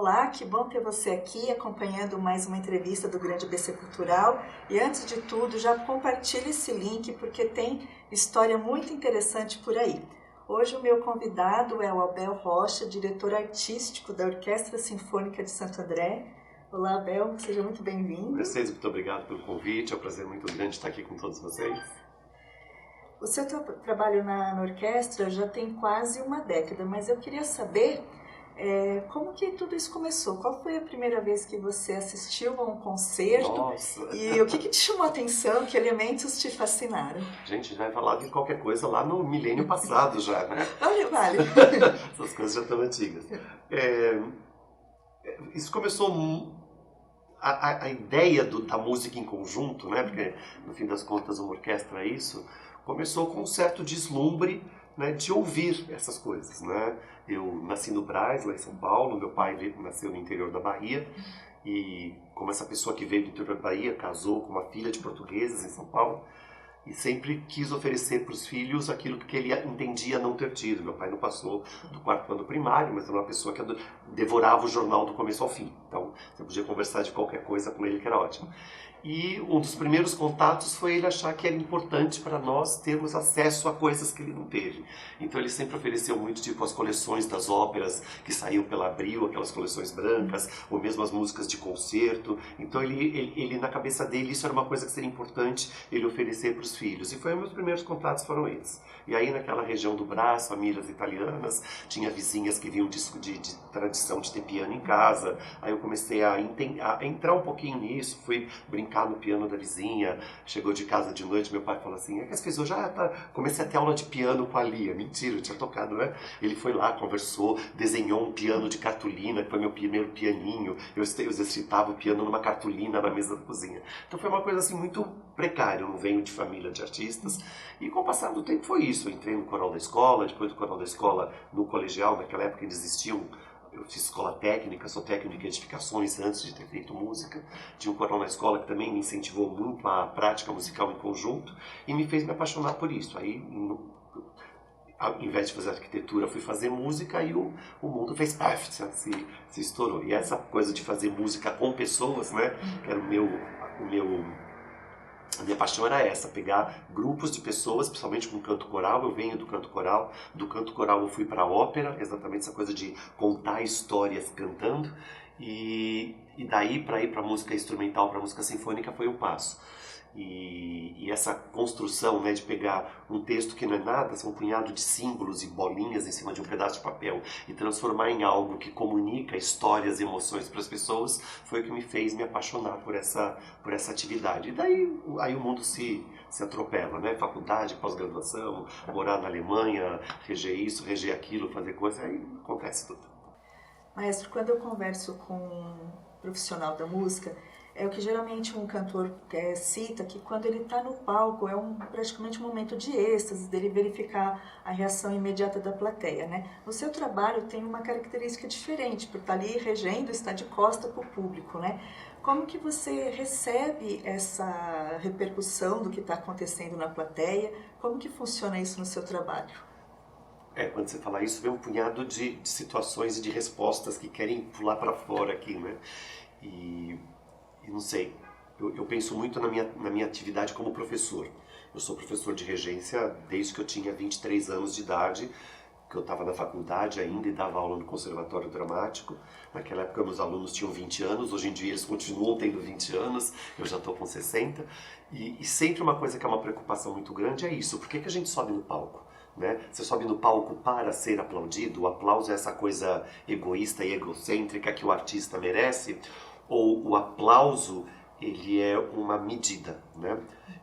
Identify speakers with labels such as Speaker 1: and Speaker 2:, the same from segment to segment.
Speaker 1: Olá, que bom ter você aqui acompanhando mais uma entrevista do Grande ABC Cultural. E antes de tudo, já compartilhe esse link porque tem história muito interessante por aí. Hoje o meu convidado é o Abel Rocha, diretor artístico da Orquestra Sinfônica de Santo André. Olá, Abel, seja muito bem-vindo.
Speaker 2: Mercedes, muito obrigado pelo convite, é um prazer muito grande estar aqui com todos vocês.
Speaker 1: O seu trabalho na orquestra já tem quase uma década, mas eu queria saber como que tudo isso começou? Qual foi a primeira vez que você assistiu a um concerto?
Speaker 2: Nossa.
Speaker 1: E o que te chamou a atenção? Que elementos te fascinaram?
Speaker 2: Gente, já vai falar de qualquer coisa lá no milênio passado já, né?
Speaker 1: Olha, vale.
Speaker 2: Essas coisas já estão antigas. Isso começou... A ideia da música em conjunto, né? Porque no fim das contas uma orquestra é isso, começou com um certo deslumbre, né, de ouvir essas coisas, né? Eu nasci no Brás, lá em São Paulo, meu pai nasceu no interior da Bahia, e como essa pessoa que veio do interior da Bahia casou com uma filha de portugueses em São Paulo, e sempre quis oferecer para os filhos aquilo que ele entendia não ter tido. Meu pai não passou do 4º ano primário, mas era uma pessoa que devorava o jornal do começo ao fim. Então, você podia conversar de qualquer coisa com ele, que era ótimo. E um dos primeiros contatos foi ele achar que era importante para nós termos acesso a coisas que ele não teve. Então ele sempre ofereceu muito, tipo as coleções das óperas que saíam pela Abril, aquelas coleções brancas, ou mesmo as músicas de concerto. Então ele na cabeça dele, isso era uma coisa que seria importante ele oferecer para os filhos. E foi meus primeiros contatos foram esses. E aí naquela região do Brás, famílias italianas, tinha vizinhas que vinham de tradição de ter piano em casa. Aí eu comecei a entrar um pouquinho nisso, fui brincar no piano da vizinha, chegou de casa de noite, meu pai falou assim, que as pessoas já comecei a ter aula de piano com a Lia. Mentira, eu tinha tocado, né? Ele foi lá, conversou, desenhou um piano de cartolina, que foi meu primeiro pianinho, eu exercitava o piano numa cartolina na mesa da cozinha. Então foi uma coisa assim muito precária, eu não venho de família de artistas, e com o passar do tempo foi isso, eu entrei no coral da escola, depois do coral da escola no colegial, naquela época ainda existiam. Eu fiz escola técnica, sou técnico em edificações antes de ter feito música. Tinha um coral na escola que também me incentivou muito a prática musical em conjunto e me fez me apaixonar por isso. Aí, ao invés de fazer arquitetura, fui fazer música e o mundo fez se estourou. E essa coisa de fazer música com pessoas, né, que era a minha paixão era essa, pegar grupos de pessoas, principalmente com canto coral. Eu venho do canto coral eu fui para a ópera, exatamente essa coisa de contar histórias cantando, e daí para ir para música instrumental, para música sinfônica foi um passo. E essa construção, né, de pegar um texto que não é nada, são um punhado de símbolos e bolinhas em cima de um pedaço de papel e transformar em algo que comunica histórias e emoções para as pessoas, foi o que me fez me apaixonar por essa atividade. E daí aí o mundo se atropela, né? Faculdade, pós-graduação, morar na Alemanha, reger isso, reger aquilo, fazer coisa, aí acontece tudo.
Speaker 1: Maestro, quando eu converso com um profissional da música, é o que geralmente um cantor cita, que quando ele está no palco é praticamente um momento de êxtase, dele verificar a reação imediata da plateia, né? O seu trabalho tem uma característica diferente, por estar ali regendo, estar de costa para o público, né? Como que você recebe essa repercussão do que está acontecendo na plateia? Como que funciona isso no seu trabalho?
Speaker 2: Quando você fala isso, vem um punhado de situações e de respostas que querem pular para fora aqui, né? E não sei, eu penso muito na minha atividade como professor. Eu sou professor de regência desde que eu tinha 23 anos de idade, que eu estava na faculdade ainda e dava aula no Conservatório Dramático. Naquela época meus alunos tinham 20 anos, hoje em dia eles continuam tendo 20 anos, eu já estou com 60. E sempre uma coisa que é uma preocupação muito grande é isso, por que a gente sobe no palco? Né? Você sobe no palco para ser aplaudido, o aplauso é essa coisa egoísta e egocêntrica que o artista merece, ou o aplauso, ele é uma medida, né?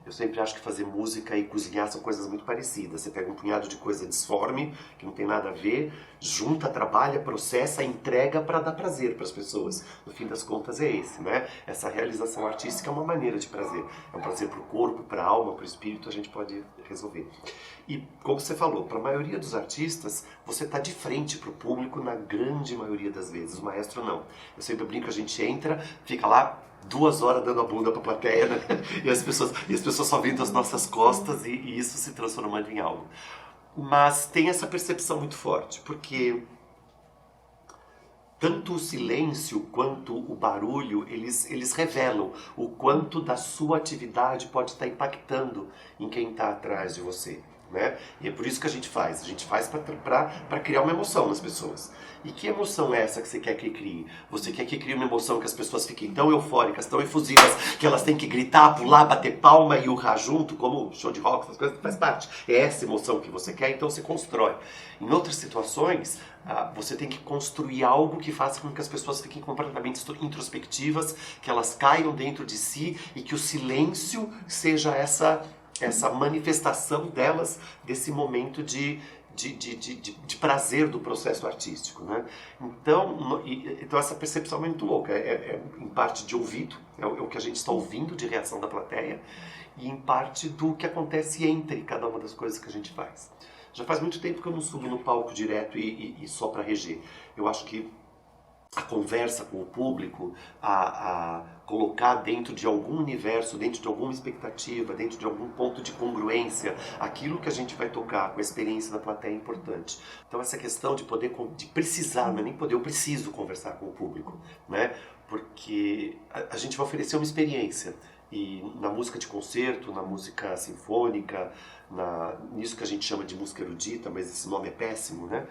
Speaker 2: Eu sempre acho que fazer música e cozinhar são coisas muito parecidas. Você pega um punhado de coisa disforme, que não tem nada a ver, junta, trabalha, processa, entrega para dar prazer para as pessoas. No fim das contas é esse, né? Essa realização artística é uma maneira de prazer. É um prazer para o corpo, para a alma, para o espírito, a gente pode resolver. E como você falou, para a maioria dos artistas, você está de frente para o público na grande maioria das vezes. O maestro não. Eu sempre brinco, a gente entra, fica lá 2 horas dando a bunda para a plateia, né? E as pessoas só vindo as nossas costas e isso se transformando em algo. Mas tem essa percepção muito forte, porque tanto o silêncio quanto o barulho, eles revelam o quanto da sua atividade pode estar impactando em quem está atrás de você. Né? E é por isso que a gente faz para criar uma emoção nas pessoas. E que emoção é essa que você quer que crie? Você quer que crie uma emoção que as pessoas fiquem tão eufóricas, tão efusivas, que elas têm que gritar, pular, bater palma e urrar junto, como show de rock, essas coisas, faz parte. É essa emoção que você quer, então você constrói. Em outras situações, você tem que construir algo que faça com que as pessoas fiquem completamente introspectivas, que elas caiam dentro de si e que o silêncio seja essa manifestação delas desse momento de prazer do processo artístico, né? Então essa percepção é muito louca, é em parte de ouvido, é o que a gente está ouvindo de reação da plateia, e em parte do que acontece entre cada uma das coisas que a gente faz. Já faz muito tempo que eu não subo no palco direto e só para reger. Eu acho que a conversa com o público, a colocar dentro de algum universo, dentro de alguma expectativa, dentro de algum ponto de congruência, aquilo que a gente vai tocar com a experiência da plateia é importante. Então essa questão de poder, de precisar, não é nem poder, eu preciso conversar com o público, né? Porque a gente vai oferecer uma experiência. E na música de concerto, na música sinfônica, nisso que a gente chama de música erudita, mas esse nome é péssimo, né?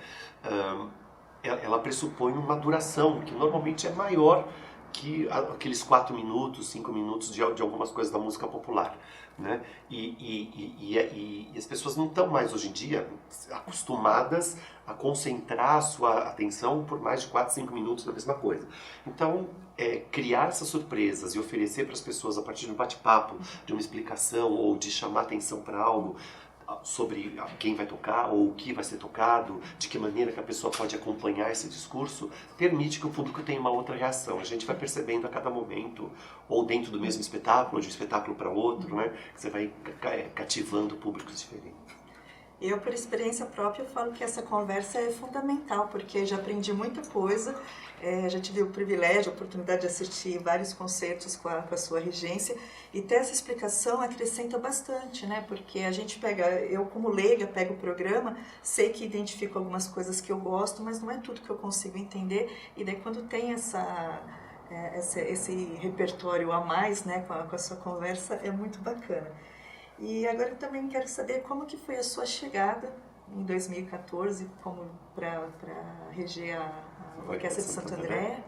Speaker 2: Ela pressupõe uma duração que normalmente é maior que aqueles 4 minutos, 5 minutos de algumas coisas da música popular, né? E as pessoas não estão mais hoje em dia acostumadas a concentrar a sua atenção por mais de 4, 5 minutos na mesma coisa. Então, criar essas surpresas e oferecer para as pessoas a partir de um bate-papo, de uma explicação ou de chamar atenção para algo, sobre quem vai tocar ou o que vai ser tocado, de que maneira que a pessoa pode acompanhar esse discurso, permite que o público tenha uma outra reação. A gente vai percebendo a cada momento, ou dentro do mesmo espetáculo, ou de um espetáculo para outro, né, que você vai cativando públicos diferentes.
Speaker 1: Eu, por experiência própria, falo que essa conversa é fundamental, porque já aprendi muita coisa, já tive o privilégio, a oportunidade de assistir vários concertos com a sua regência, e ter essa explicação acrescenta bastante, né? Porque a gente eu como leiga pego o programa, sei que identifico algumas coisas que eu gosto, mas não é tudo que eu consigo entender, e daí quando tem esse repertório a mais, né, com a sua conversa, é muito bacana. E agora eu também quero saber como que foi a sua chegada em 2014 para reger a Orquestra de Santo André.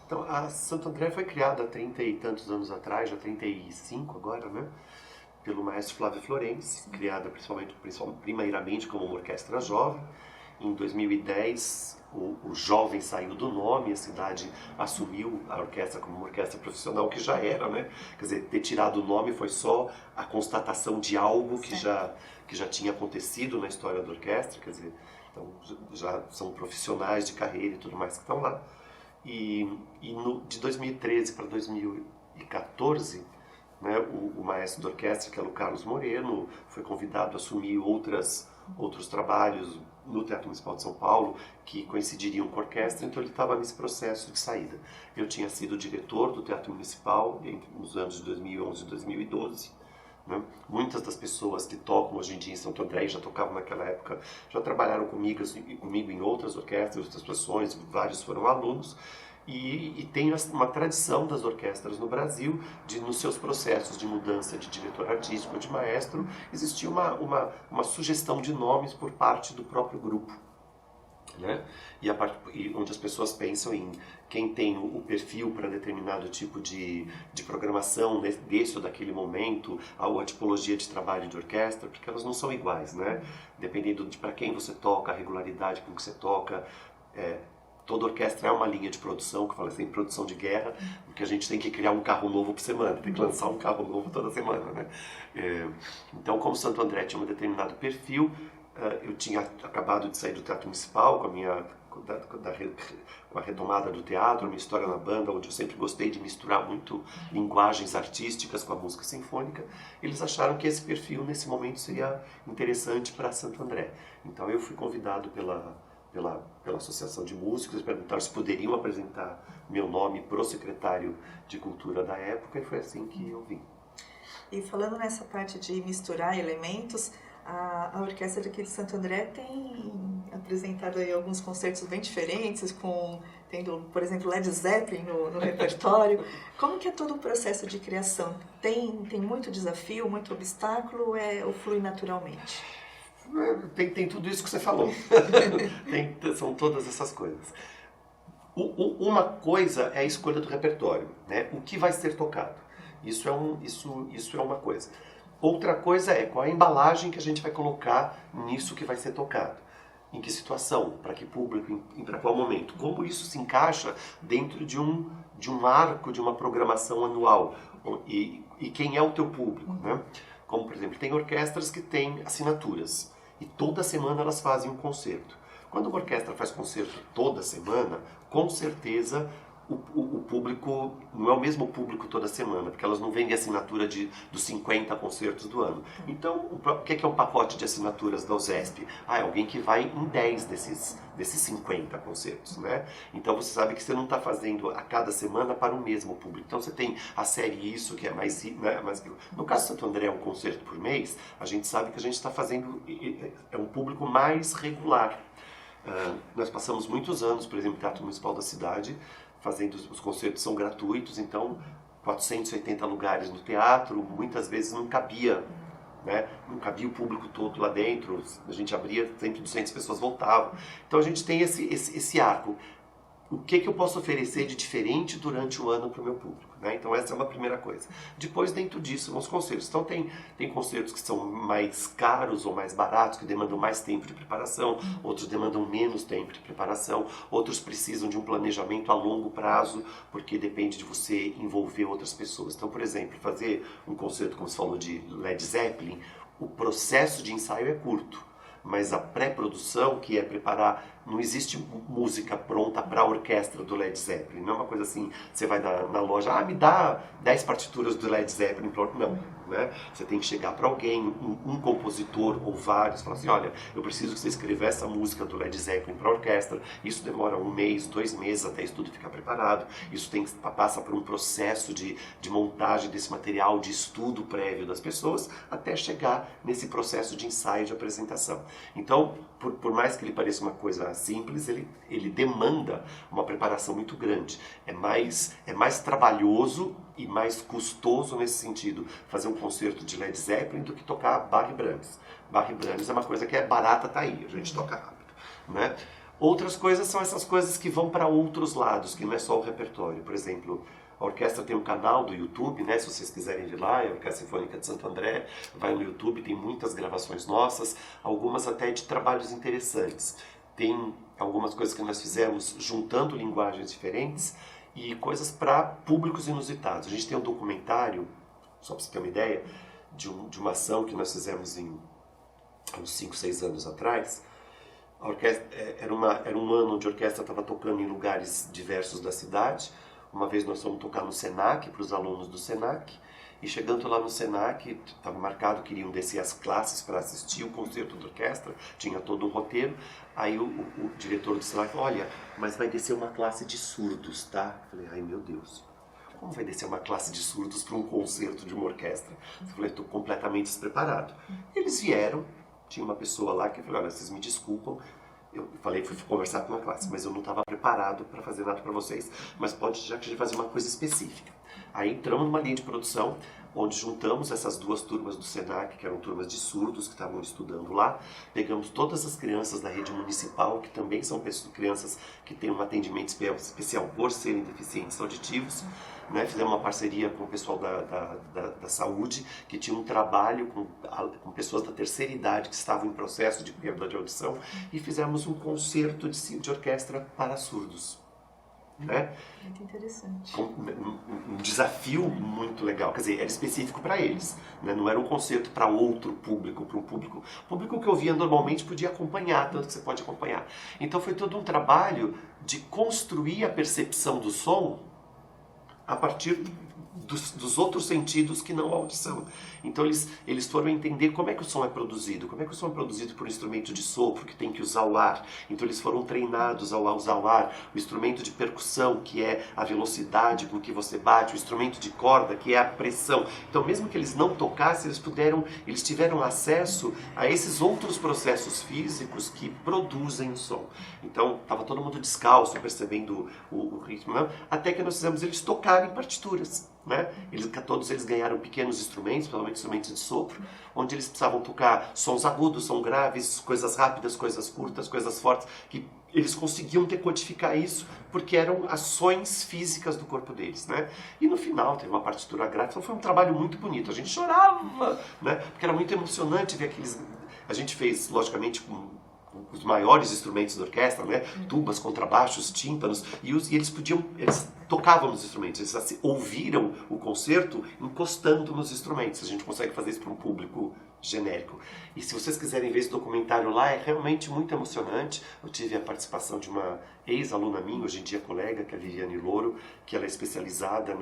Speaker 2: Então, a Santo André foi criada há 30 e tantos anos atrás, já 35 agora, né? Pelo maestro Flávio Florenzi, criada primeiramente como uma orquestra jovem. Em 2010, o jovem saiu do nome, a cidade assumiu a orquestra como uma orquestra profissional, que já era, né? Quer dizer, ter tirado o nome foi só a constatação de algo que já tinha acontecido na história da orquestra, quer dizer, então já são profissionais de carreira e tudo mais que estão lá. De 2013 para 2014, né, o maestro da orquestra, que era o Carlos Moreno, foi convidado a assumir outros trabalhos no Teatro Municipal de São Paulo, que coincidiriam com a orquestra, então ele estava nesse processo de saída. Eu tinha sido diretor do Teatro Municipal nos anos de 2011 e 2012. Né? Muitas das pessoas que tocam hoje em dia em Santo André e já tocavam naquela época, já trabalharam comigo em outras orquestras, outras situações, vários foram alunos. E tem uma tradição das orquestras no Brasil, nos seus processos de mudança de diretor artístico, de maestro, existia uma sugestão de nomes por parte do próprio grupo. Né? E onde as pessoas pensam em quem tem o perfil para determinado tipo de programação desse ou daquele momento, a tipologia de trabalho de orquestra, porque elas não são iguais, né? Dependendo de para quem você toca, a regularidade com que você toca. Toda orquestra é uma linha de produção, que fala assim, produção de guerra, porque a gente tem que criar um carro novo por semana, tem que lançar um carro novo toda semana, né? Então, como Santo André tinha um determinado perfil, eu tinha acabado de sair do Teatro Municipal com a retomada do teatro, minha história na banda, onde eu sempre gostei de misturar muito linguagens artísticas com a música sinfônica. Eles acharam que esse perfil, nesse momento, seria interessante para Santo André. Então, eu fui convidado pela Associação de Músicos, perguntaram se poderiam apresentar meu nome para o secretário de Cultura da época, e foi assim que eu vim.
Speaker 1: E falando nessa parte de misturar elementos, A Orquestra daqui de Santo André tem apresentado aí alguns concertos bem diferentes, tendo, por exemplo, Led Zeppelin no repertório. Como que é todo o processo de criação? Tem muito desafio, muito obstáculo ou flui naturalmente?
Speaker 2: Tem tudo isso que você falou. São todas essas coisas. Uma coisa é a escolha do repertório, né? O que vai ser tocado. Isso é uma coisa. Outra coisa é qual a embalagem que a gente vai colocar nisso que vai ser tocado. Em que situação, para que público, para qual momento. Como isso se encaixa dentro de um arco, de uma programação anual. E quem é o teu público, né? Como, por exemplo, tem orquestras que têm assinaturas. E toda semana elas fazem um concerto. Quando uma orquestra faz concerto toda semana, com certeza o público não é o mesmo público toda semana, porque elas não vendem assinatura dos 50 concertos do ano. Então, o que é um pacote de assinaturas da USESP? É alguém que vai em 10 desses 50 concertos, né? Então, você sabe que você não está fazendo a cada semana para o mesmo público. Então, você tem a série Isso, que é mais... Né, no caso de Santo André, é um concerto por mês, a gente sabe que a gente está fazendo... É um público mais regular. Nós passamos muitos anos, por exemplo, no Teatro Municipal da cidade, os concertos são gratuitos, então 480 lugares no teatro, muitas vezes não cabia, né? Não cabia o público todo lá dentro, a gente abria, sempre 200 pessoas voltavam. Então a gente tem esse arco. O que eu posso oferecer de diferente durante o ano para o meu público, né? Então essa é uma primeira coisa. Depois, dentro disso, vão os concertos. Então tem concertos que são mais caros ou mais baratos, que demandam mais tempo de preparação, outros demandam menos tempo de preparação, outros precisam de um planejamento a longo prazo, porque depende de você envolver outras pessoas. Então, por exemplo, fazer um concerto, como você falou, de Led Zeppelin, o processo de ensaio é curto, mas a pré-produção, que é preparar... Não existe música pronta para a orquestra do Led Zeppelin. Não é uma coisa assim, você vai na loja, me dá 10 partituras do Led Zeppelin. Não, né? Você tem que chegar para alguém, um compositor ou vários, falar assim, olha, eu preciso que você escreva essa música do Led Zeppelin para a orquestra. Isso demora 1 mês, 2 meses até isso tudo ficar preparado. Isso passa por um processo de montagem desse material, de estudo prévio das pessoas, até chegar nesse processo de ensaio, de apresentação. Então, por mais que ele pareça uma coisa simples, ele demanda uma preparação muito grande. É mais trabalhoso e mais custoso nesse sentido fazer um concerto de Led Zeppelin do que tocar Bach e Brahms. Bach e Brahms é uma coisa que é barata, tá aí, a gente toca rápido, né? Outras coisas são essas coisas que vão para outros lados, que não é só o repertório. Por exemplo, a orquestra tem um canal do YouTube, né? Se vocês quiserem ir lá, é a Orquestra Sinfônica de Santo André, vai no YouTube, tem muitas gravações nossas, algumas até de trabalhos interessantes. Tem algumas coisas que nós fizemos juntando linguagens diferentes e coisas para públicos inusitados. A gente tem um documentário, só para você ter uma ideia, de uma ação que nós fizemos há uns 5, 6 anos atrás. A orquestra, era um ano onde a orquestra estava tocando em lugares diversos da cidade. Uma vez nós fomos tocar no Senac, para os alunos do Senac, e chegando lá no Senac, estava marcado que iriam descer as classes para assistir o concerto da orquestra, tinha todo um roteiro. Aí o diretor do Senac falou, olha, mas vai descer uma classe de surdos, tá? Eu falei, ai meu Deus, como vai descer uma classe de surdos para um concerto de uma orquestra? Eu falei, estou completamente despreparado. Eles vieram, tinha uma pessoa lá que falou, olha, vocês me desculpam, eu falei, fui conversar com uma classe, mas eu não estava preparado para fazer nada para vocês. Mas já que a gente fazer uma coisa específica. Aí entramos numa linha de produção, onde juntamos essas 2 turmas do Senac, que eram turmas de surdos que estavam estudando lá. Pegamos todas as crianças da rede municipal, que também são crianças que têm um atendimento especial por serem deficientes auditivos. Né? Fizemos uma parceria com o pessoal da saúde, que tinha um trabalho com pessoas da terceira idade que estavam em processo de perda de audição, e fizemos um concerto de orquestra para surdos. Né?
Speaker 1: Muito interessante.
Speaker 2: Um desafio muito legal, quer dizer, era específico para eles, né? Não era um concerto para outro público, para um público que eu via normalmente podia acompanhar, tanto que você pode acompanhar. Então foi todo um trabalho de construir a percepção do som a partir dos outros sentidos que não a audição. Então eles foram entender como é que o som é produzido, como é que o som é produzido por um instrumento de sopro que tem que usar o ar. Então eles foram treinados a usar o ar, o instrumento de percussão, que é a velocidade com que você bate, o instrumento de corda, que é a pressão. Então mesmo que eles não tocassem, eles tiveram acesso a esses outros processos físicos que produzem o som. Então estava todo mundo descalço, percebendo o ritmo, né? Até que nós fizemos eles tocarem partituras. Né? Todos eles ganharam pequenos instrumentos, pelo menos instrumentos de sopro, onde eles precisavam tocar sons agudos, sons graves, coisas rápidas, coisas curtas, coisas fortes, que eles conseguiam decodificar isso porque eram ações físicas do corpo deles, né? E no final teve uma partitura gráfica, então foi um trabalho muito bonito, a gente chorava, né? Porque era muito emocionante ver aqueles... A gente fez, logicamente, com os maiores instrumentos da orquestra, né? Tubas, contrabaixos, tímpanos, e eles tocavam nos instrumentos, eles ouviram o concerto encostando nos instrumentos. A gente consegue fazer isso para um público genérico. E se vocês quiserem ver esse documentário lá, é realmente muito emocionante. Eu tive a participação de uma ex-aluna minha, hoje em dia colega, que é a Viviane Louro, que ela é especializada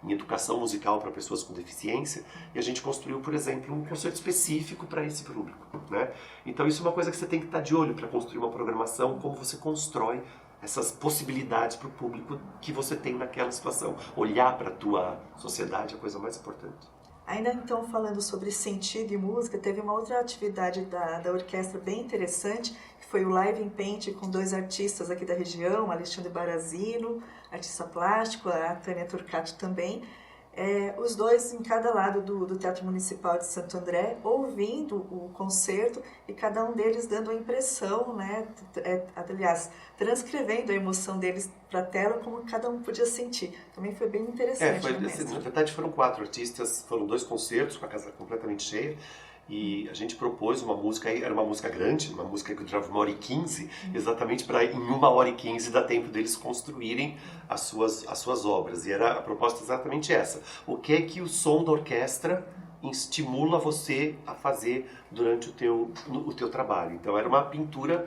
Speaker 2: em educação musical para pessoas com deficiência, e a gente construiu, por exemplo, um concerto específico para esse público, né? Então isso é uma coisa que você tem que estar de olho para construir uma programação, como você constrói essas possibilidades para o público que você tem naquela situação. Olhar para a tua sociedade é a coisa mais importante.
Speaker 1: Ainda então, falando sobre sentido e música, teve uma outra atividade da orquestra bem interessante, que foi o Live in Paint com 2 artistas aqui da região, Alexandre Barazino, artista plástico, a Tânia Turcato também, os dois em cada lado do Teatro Municipal de Santo André, ouvindo o concerto e cada um deles dando a impressão, né, aliás, transcrevendo a emoção deles para a tela, como cada um podia sentir. Também foi bem interessante.
Speaker 2: Na verdade foram 4 artistas, foram 2 concertos com a casa completamente cheia. E a gente propôs uma música, era uma música grande, uma música que durava 1h15, exatamente para em 1h15 dar tempo deles construírem as suas obras. E a proposta exatamente essa. O que é que o som da orquestra estimula você a fazer durante o teu trabalho? Então era uma pintura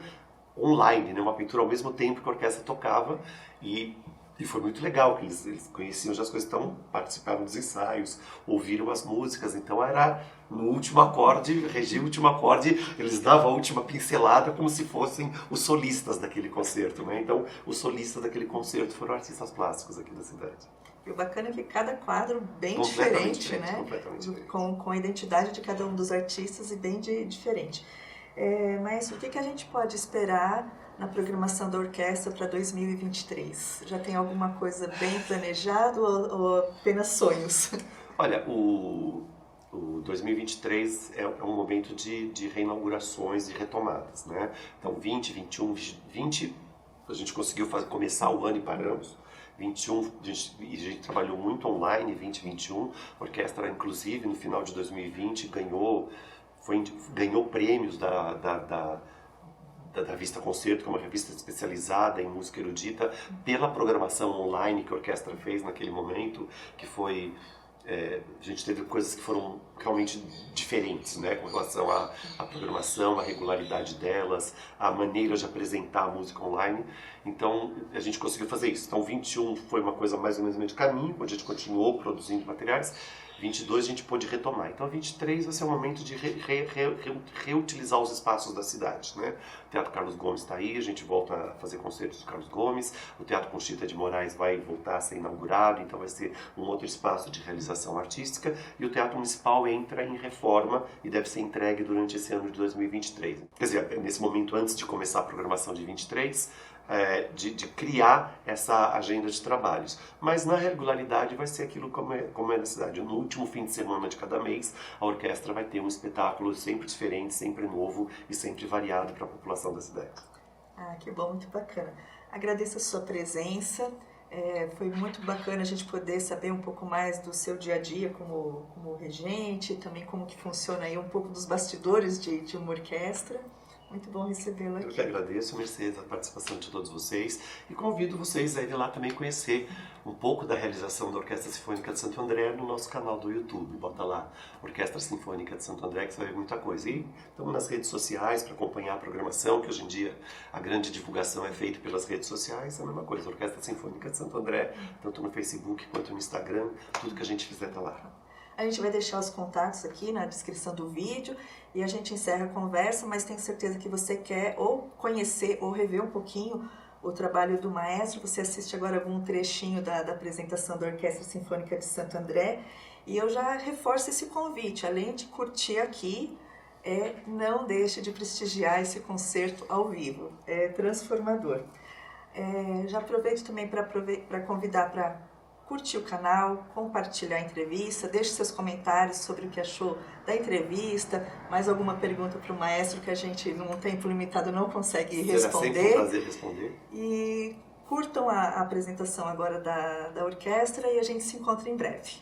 Speaker 2: online, né? Uma pintura ao mesmo tempo que a orquestra tocava, e foi muito legal, que eles conheciam já as coisas, então participaram dos ensaios, ouviram as músicas, então era no último acorde, regia o último acorde, eles davam a última pincelada como se fossem os solistas daquele concerto, né? Então os solistas daquele concerto foram artistas plásticos aqui da cidade.
Speaker 1: E o bacana é que cada quadro bem diferente, né?
Speaker 2: Completamente diferente.
Speaker 1: Com a identidade de cada um dos artistas e bem diferente. Mas o que a gente pode esperar na programação da orquestra para 2023? Já tem alguma coisa bem planejada ou apenas sonhos?
Speaker 2: Olha, o 2023 é um momento de reinaugurações e retomadas, né? Então 20 a gente conseguiu começar o ano e paramos. 21 a gente trabalhou muito online, 2021, a orquestra inclusive no final de 2020 ganhou prêmios da revista Concerto, que é uma revista especializada em música erudita, pela programação online que a orquestra fez naquele momento, que foi... a gente teve coisas que foram realmente diferentes, né, com relação à programação, à regularidade delas, à maneira de apresentar a música online. Então a gente conseguiu fazer isso. Então 21 foi uma coisa mais ou menos meio de caminho, onde a gente continuou produzindo materiais. 22 a gente pôde retomar. Então 23 vai ser um momento de reutilizar os espaços da cidade, né? O Teatro Carlos Gomes está aí, a gente volta a fazer concertos do Carlos Gomes, o Teatro Conchita de Moraes vai voltar a ser inaugurado, então vai ser um outro espaço de realização artística, e o Teatro Municipal entra em reforma e deve ser entregue durante esse ano de 2023. Quer dizer, nesse momento antes de começar a programação de 23, de criar essa agenda de trabalhos. Mas na regularidade vai ser aquilo como é na cidade. No último fim de semana de cada mês, a orquestra vai ter um espetáculo sempre diferente, sempre novo e sempre variado para a população da cidade.
Speaker 1: Ah, que bom, muito bacana. Agradeço a sua presença. Foi muito bacana a gente poder saber um pouco mais do seu dia a dia como regente, também como que funciona aí um pouco dos bastidores de uma orquestra. Muito bom recebê-la aqui.
Speaker 2: Eu que agradeço, Mercedes, a participação de todos vocês e convido vocês a ir lá também conhecer um pouco da realização da Orquestra Sinfônica de Santo André no nosso canal do YouTube. Bota lá, Orquestra Sinfônica de Santo André, que você vai ver muita coisa. E estamos nas redes sociais para acompanhar a programação, que hoje em dia a grande divulgação é feita pelas redes sociais. É a mesma coisa, Orquestra Sinfônica de Santo André, tanto no Facebook quanto no Instagram, tudo que a gente fizer está lá.
Speaker 1: A gente vai deixar os contatos aqui na descrição do vídeo e a gente encerra a conversa, mas tenho certeza que você quer ou conhecer ou rever um pouquinho o trabalho do maestro. Você assiste agora algum trechinho da apresentação da Orquestra Sinfônica de Santo André e eu já reforço esse convite. Além de curtir aqui, não deixe de prestigiar esse concerto ao vivo. É transformador. Já aproveito também para convidar para curtir o canal, compartilhar a entrevista, deixe seus comentários sobre o que achou da entrevista, mais alguma pergunta para o maestro que a gente, num tempo limitado, não consegue responder.
Speaker 2: Será sempre um prazer responder.
Speaker 1: E curtam a apresentação agora da orquestra e a gente se encontra em breve.